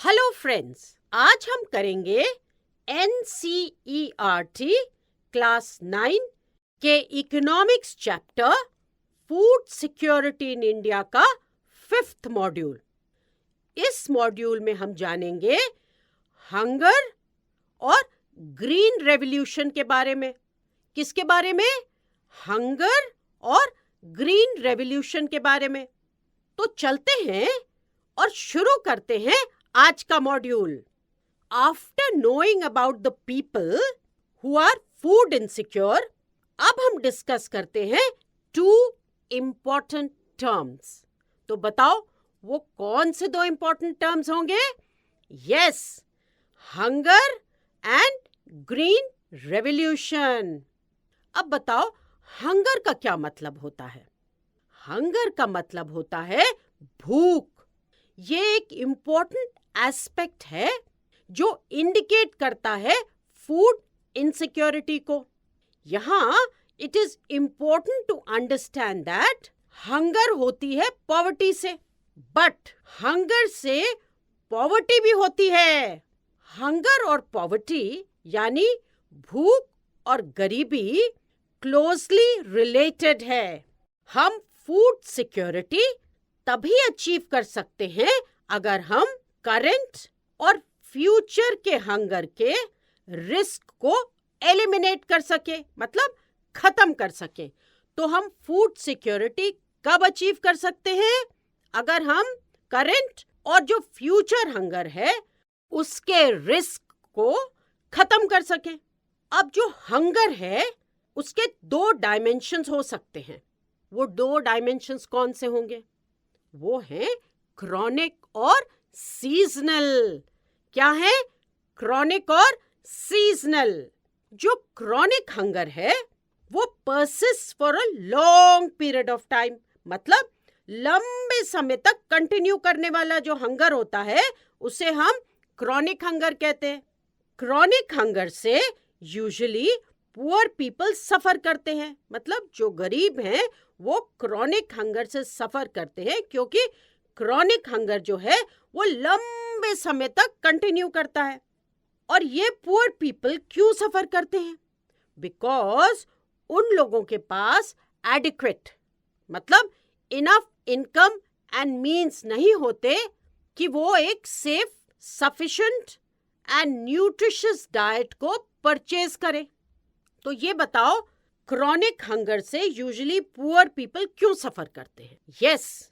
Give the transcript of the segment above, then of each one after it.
Hello friends, आज हम करेंगे NCERT क्लास 9 के economics chapter food security in India का 5th मॉड्यूल। इस मॉड्यूल में हम जानेंगे हंगर और ग्रीन रेवोल्यूशन के बारे में। किसके बारे में? हंगर और ग्रीन रेवोल्यूशन के बारे में। तो चलते हैं और शुरू करते हैं आज का module. After knowing about the people who are food insecure, अब हम डिस्कस करते हैं 2 इम्पॉर्टेंट टर्म्स। तो बताओ वो कौन से 2 इम्पॉर्टेंट टर्म्स होंगे? Yes, hunger and green revolution. अब बताओ हंगर का क्या मतलब होता है? हंगर का मतलब होता है भूख। ये एक इम्पॉर्टेंट एस्पेक्ट है जो इंडिकेट करता है फूड इनसिक्योरिटी को। यहां it is important to understand that hunger होती है पॉवर्टी से, बट हंगर से पॉवर्टी भी होती है। हंगर और पॉवर्टी यानी भूख और गरीबी क्लोजली रिलेटेड है। हम फूड सिक्योरिटी तभी अचीव कर सकते हैं अगर हम करंट और फ्यूचर के हंगर के रिस्क को एलिमिनेट कर सके, मतलब खत्म कर सके। तो हम फूड सिक्योरिटी कब अचीव कर सकते हैं? अगर हम करंट और जो फ्यूचर हंगर है उसके रिस्क को खत्म कर सके। अब जो हंगर है उसके 2 डायमेंशंस हो सकते हैं। वो 2 डायमेंशंस कौन से होंगे? वो है क्रॉनिक और सीजनल। क्या है? क्रॉनिक और सीजनल। जो क्रॉनिक हंगर है वो persist for a long period of time, मतलब लंबे समय तक कंटिन्यू करने वाला जो हंगर होता है उसे हम क्रॉनिक हंगर कहते हैं। क्रॉनिक हंगर से यूजुअली पुअर पीपल सफर करते हैं, मतलब जो गरीब हैं वो क्रॉनिक हंगर से सफर करते हैं, क्योंकि क्रॉनिक हंगर जो है वो लंबे समय तक कंटिन्यू करता है। और ये पुअर पीपल क्यों सफर करते हैं? बिकॉज उन लोगों के पास एडिक्वेट, मतलब इनफ इनकम एंड मीन्स नहीं होते कि वो एक safe, sufficient and nutritious diet को परचेज करें। तो ये बताओ क्रॉनिक हंगर से यूजुअली पुअर पीपल क्यों सफर करते हैं? यस,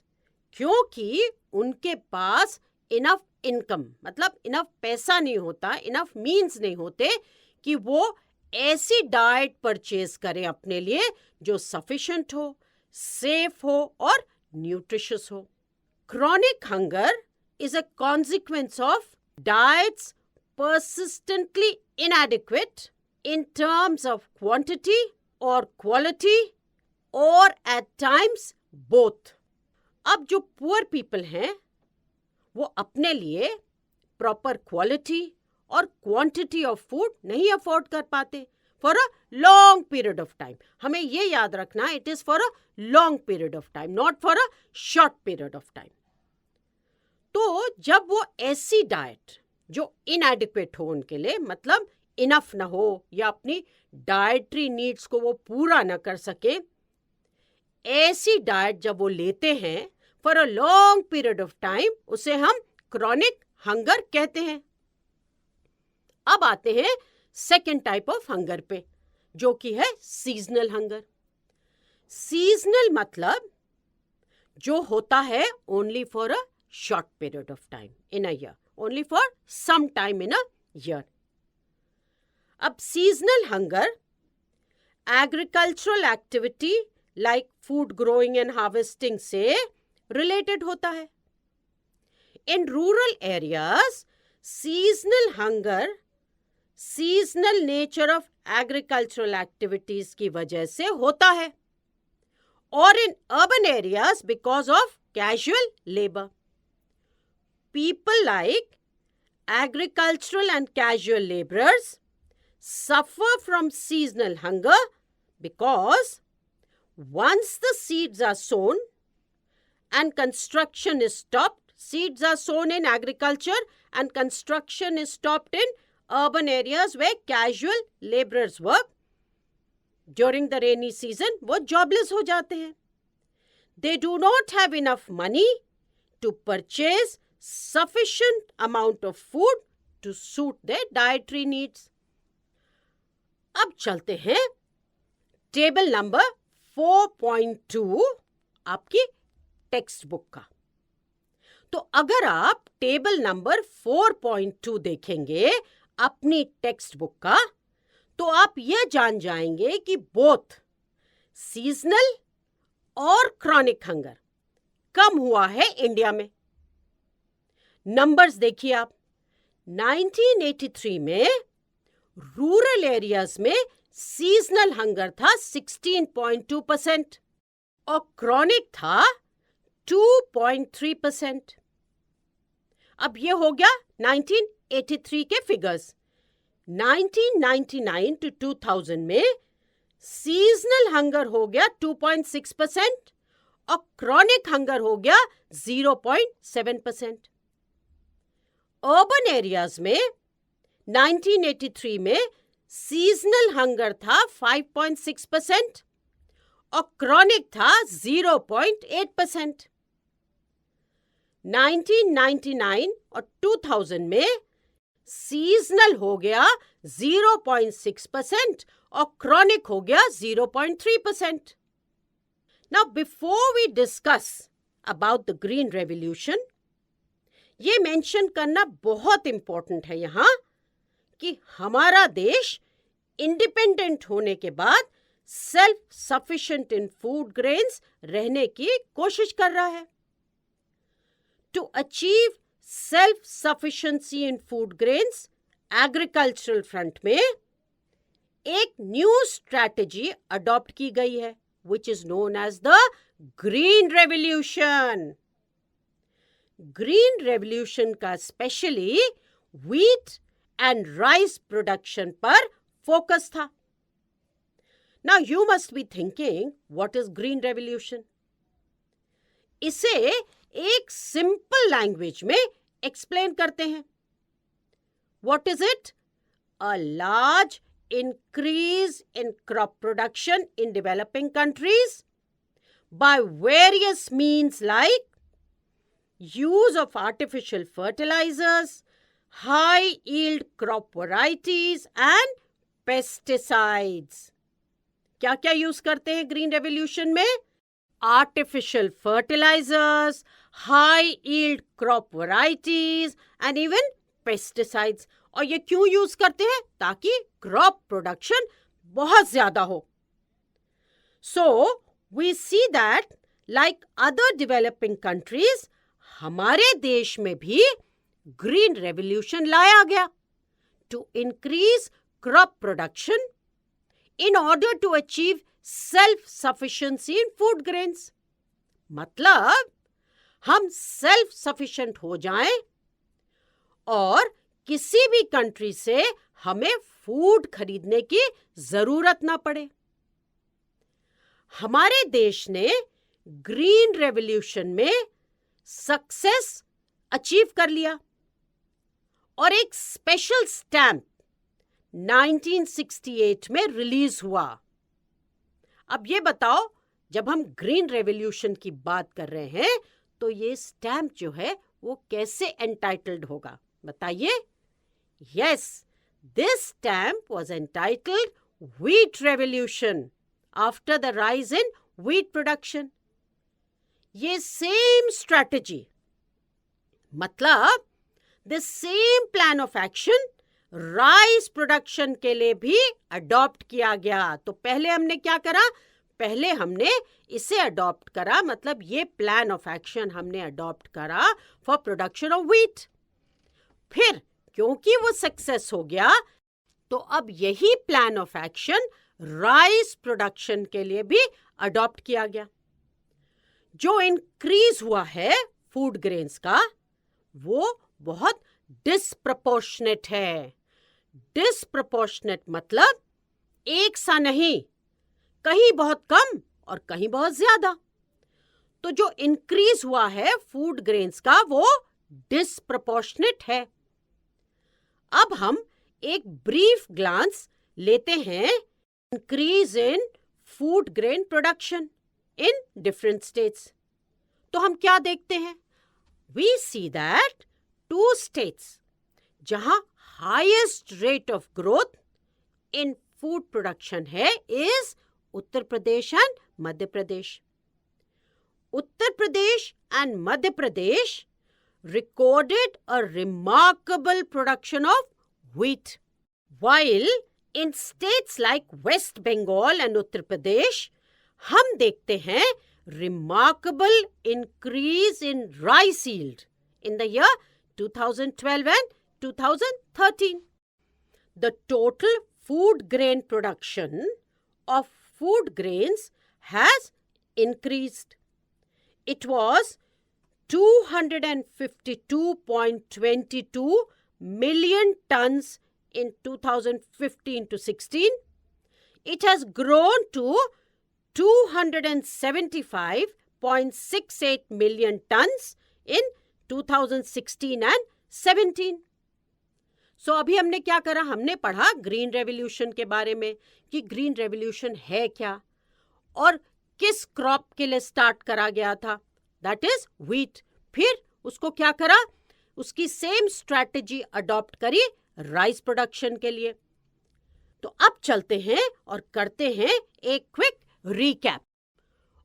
क्योंकि उनके पास इनफ इनकम, मतलब इनफ पैसा नहीं होता, इनफ मीन्स नहीं होते कि वो ऐसी डाइट परचेज करें अपने लिए जो सफिशिएंट हो, सेफ हो और न्यूट्रिशियस हो। Chronic hunger is a consequence of diets persistently inadequate in terms of quantity or quality or at times both. अब जो पुअर पीपल हैं वो अपने लिए प्रॉपर क्वालिटी और क्वांटिटी ऑफ फूड नहीं अफोर्ड कर पाते for a long period of time. हमें ये याद रखना, it is for a long period of time, not for a short period of time. तो जब वो ऐसी डाइट जो इनएडिक्वेट हो उनके लिए, मतलब इनफ ना हो या अपनी डाइटरी नीड्स को वो पूरा ना कर सके, ऐसी डाइट जब वो लेते हैं for a long period of time, उसे हम क्रॉनिक हंगर कहते हैं। अब आते हैं सेकेंड टाइप ऑफ हंगर पे, जो कि है सीजनल हंगर। सीजनल मतलब जो होता है only for a short period of time in a year, only for some time in a year. अब seasonal hunger agricultural activity like food growing and harvesting से related होता है। In rural areas, seasonal hunger, seasonal nature of agricultural activities की वजह से होता है, और in urban areas because of casual labor. People like agricultural and casual laborers suffer from seasonal hunger because once the seeds are sown and construction is stopped, seeds are sown in agriculture and construction is stopped in urban areas where casual laborers work. During the rainy season, वो jobless हो जाते हैं. They do not have enough money to purchase sufficient amount of food to suit their dietary needs. अब चलते हैं table number 4.2 आपकी text book का. तो अगर आप टेबल नंबर 4.2 देखेंगे अपनी टेक्स्ट बुक का, तो आप यह जान जाएंगे कि बोथ सीजनल और क्रॉनिक हंगर कम हुआ है इंडिया में. नंबर्स देखिए आप. 1983 में रूरल एरियाज में सीजनल हंगर था 16.2% और क्रॉनिक था 2.3%. अब ये हो गया 1983 के फिगर्स. 1999 to 2000 में सीजनल हंगर हो गया 2.6% और क्रॉनिक हंगर हो गया 0.7%. अर्बन एरियाज में 1983 में सीजनल हंगर था 5.6% और क्रॉनिक था 0.8%. 1999 और 2000 में सीजनल हो गया 0.6% और क्रॉनिक हो गया 0.3%. Now, before we discuss about the Green Revolution, ये मेंशन करना बहुत इंपॉर्टेंट है यहाँ कि हमारा देश इंडिपेंडेंट होने के बाद self sufficient in food grains रहने की कोशिश कर रहा है. To achieve self sufficiency in food grains agricultural front में एक न्यू स्ट्रैटेजी अडॉप्ट की गई है, which is known as the Green Revolution. Green Revolution का specially wheat and rice production पर फोकस था. Now you must be thinking, what is Green Revolution? इसे एक सिंपल लैंग्वेज में एक्सप्लेन करते हैं. What is it? A large increase in crop production in developing countries by various means like use of artificial fertilizers, high yield crop varieties and pesticides. क्या क्या use करते हैं green revolution में? Artificial fertilisers, high yield crop varieties and even pesticides. और ये क्यों use करते हैं? ताकि क्रॉप प्रोडक्शन बहुत ज्यादा हो. So we see that like other developing countries, हमारे देश में भी ग्रीन रेवोल्यूशन लाया गया to increase crop production in order to achieve self-sufficiency in food grains. मतलब हम सेल्फ सफिशिएंट हो जाएं और किसी भी कंट्री से हमें फूड खरीदने की जरूरत ना पड़े. हमारे देश ने ग्रीन रेवोल्यूशन में सक्सेस अचीव कर लिया और एक स्पेशल स्टैम्प 1968 में रिलीज हुआ. अब ये बताओ, जब हम ग्रीन रेवोल्यूशन की बात कर रहे हैं तो ये स्टैम्प जो है वो कैसे एंटाइटल्ड होगा? बताइए. Yes, this stamp was entitled wheat revolution after the rise in wheat production. ये सेम स्ट्रैटेजी, मतलब the same plan of action rice production के लिए भी अडॉप्ट किया गया. तो पहले हमने क्या करा? पहले हमने इसे अडॉप्ट करा, मतलब ये प्लान ऑफ एक्शन हमने अडॉप्ट करा फॉर प्रोडक्शन ऑफ व्हीट. फिर क्योंकि वो सक्सेस हो गया तो अब यही plan of action rice production के लिए भी अडॉप्ट किया गया. जो इंक्रीज हुआ है फूड ग्रेन्स का वो बहुत डिस्प्रपोर्शनेट है. डिस्प्रपोर्शनेट मतलब एक सा नहीं, कहीं बहुत कम और कहीं बहुत ज्यादा. तो जो इंक्रीज हुआ है फूड ग्रेन्स का वो डिस्प्रपोर्शनेट है. अब हम एक ब्रीफ ग्लांस लेते हैं increase in food grain production in different states. तो हम क्या देखते हैं? वी सी दैट 2 states जहां highest rate of growth in food production है is Uttar Pradesh and Madhya Pradesh. Uttar Pradesh and Madhya Pradesh recorded a remarkable production of wheat, while in states like West Bengal and Uttar Pradesh हम देखते हैं remarkable increase in rice yield in the year 2012 and 2013. The total food grain production of food grains has increased. It was 252.22 million tons in 2015 to 16. It has grown to 275.68 million tons in 2016 and 17. So अभी हमने क्या करा? हमने पढ़ा green revolution के बारे में कि ग्रीन रेवोल्यूशन है क्या और किस क्रॉप के लिए स्टार्ट करा गया था, दैट इज व्हीट। फिर उसको क्या करा? उसकी same strategy adopt curry rice production के लिए। तो अब चलते हैं और करते हैं एक क्विक रीकैप,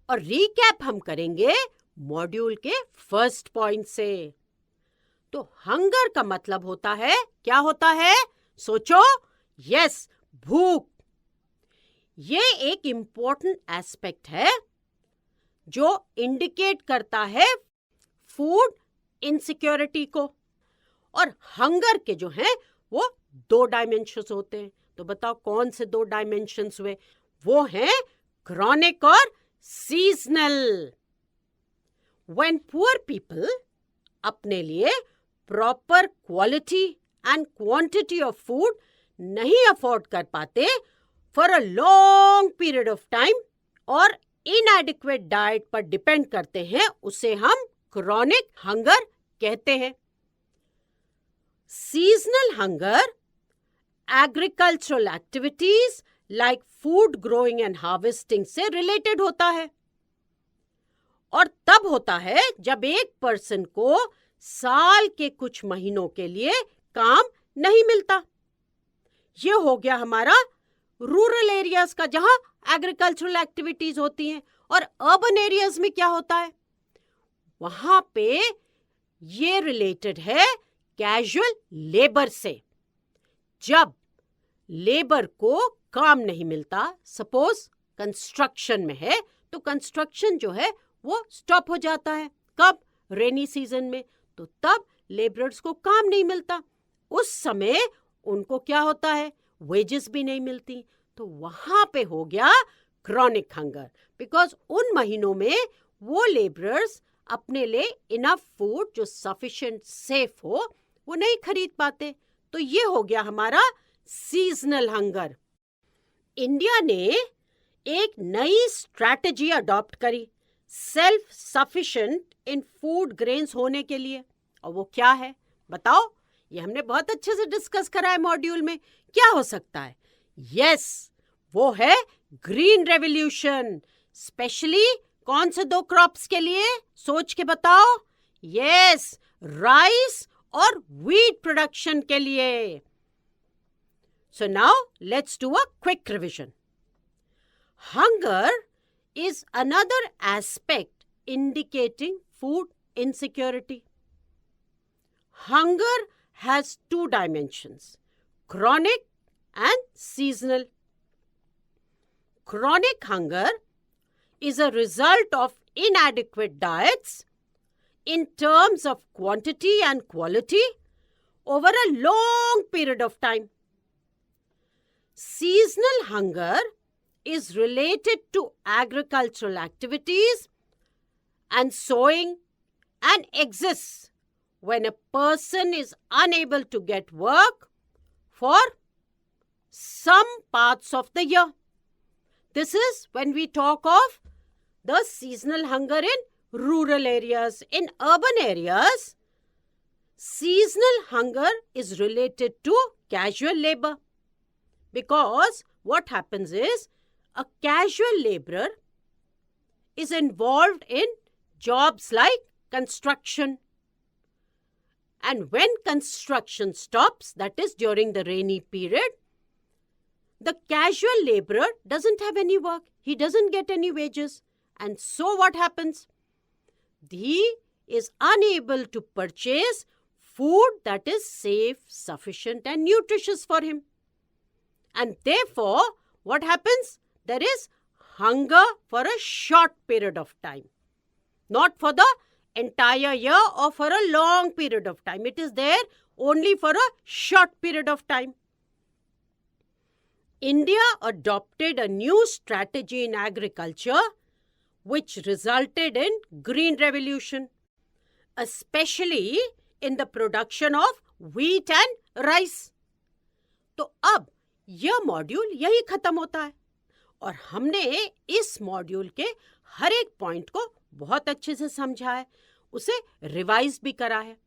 और रीकैप हम करेंगे मॉड्यूल के फर्स्ट पॉइंट से। तो हंगर का मतलब होता है, क्या होता है? सोचो। यस, भूख। ये एक इंपॉर्टेंट एस्पेक्ट है जो इंडिकेट करता है फूड इनसिक्योरिटी को। और हंगर के जो हैं वो 2 डायमेंशंस होते हैं। तो बताओ कौन से 2 डायमेंशंस हुए? वो हैं क्रॉनिक और सीजनल। व्हेन पुअर पीपल अपने लिए proper quality and quantity of food नहीं अफोर्ड कर पाते for a long period of time और इनएडिक्वेट डाइट पर डिपेंड करते हैं, उसे हम क्रॉनिक हंगर कहते हैं। Seasonal hunger agricultural activities like food growing and harvesting से रिलेटेड होता है, और तब होता है जब एक पर्सन को साल के कुछ महीनों के लिए काम नहीं मिलता। ये हो गया हमारा रूरल एरियाज का, जहां एग्रीकल्चरल एक्टिविटीज होती हैं। और अर्बन एरियाज में क्या होता है? वहां पे ये रिलेटेड है कैजुअल लेबर से। जब लेबर को काम नहीं मिलता, सपोज कंस्ट्रक्शन में है, तो कंस्ट्रक्शन जो है वो स्टॉप हो जाता है। कब? रेनी सीजन में। तो तब लेबरर्स को काम नहीं मिलता, उस समय उनको क्या होता है? वेजेस भी नहीं मिलती। तो वहां पे हो गया क्रॉनिक हंगर, बिकॉज उन महीनों में वो लेबरर्स अपने लिए इनफ फूड जो सफिशिएंट सेफ हो वो नहीं खरीद पाते। तो ये हो गया हमारा सीजनल हंगर। इंडिया ने एक नई स्ट्रैटेजी अडॉप्ट करी self sufficient in food grains होने के लिए, और वो क्या है बताओ? ये हमने बहुत अच्छे से डिस्कस करा है मॉड्यूल में। क्या हो सकता है? यस, वो है ग्रीन रेवोल्यूशन। स्पेशली कौन से 2 क्रॉप्स के लिए? सोच के बताओ। यस, राइस और व्हीट प्रोडक्शन के लिए। So now let's do a quick revision. Hunger is another aspect indicating food insecurity. Hunger has 2 dimensions, chronic and seasonal. Chronic hunger is a result of inadequate diets in terms of quantity and quality over a long period of time. Seasonal hunger is related to agricultural activities and sowing and exists when a person is unable to get work for some parts of the year. This is when we talk of the seasonal hunger in rural areas. In urban areas, seasonal hunger is related to casual labor. Because what happens is, a casual laborer is involved in jobs like construction. And when construction stops, that is during the rainy period, the casual laborer doesn't have any work. He doesn't get any wages. And so what happens? He is unable to purchase food that is safe, sufficient, and nutritious for him. And therefore, what happens? There is hunger for a short period of time. Not for the entire year or for a long period of time. It is there only for a short period of time. India adopted a new strategy in agriculture which resulted in Green Revolution, especially in the production of wheat and rice. तो अब यह module यही खत्म होता है और हमने इस मॉड्यूल के हर एक पॉइंट को बहुत अच्छे से समझा है, उसे रिवाइज भी करा है.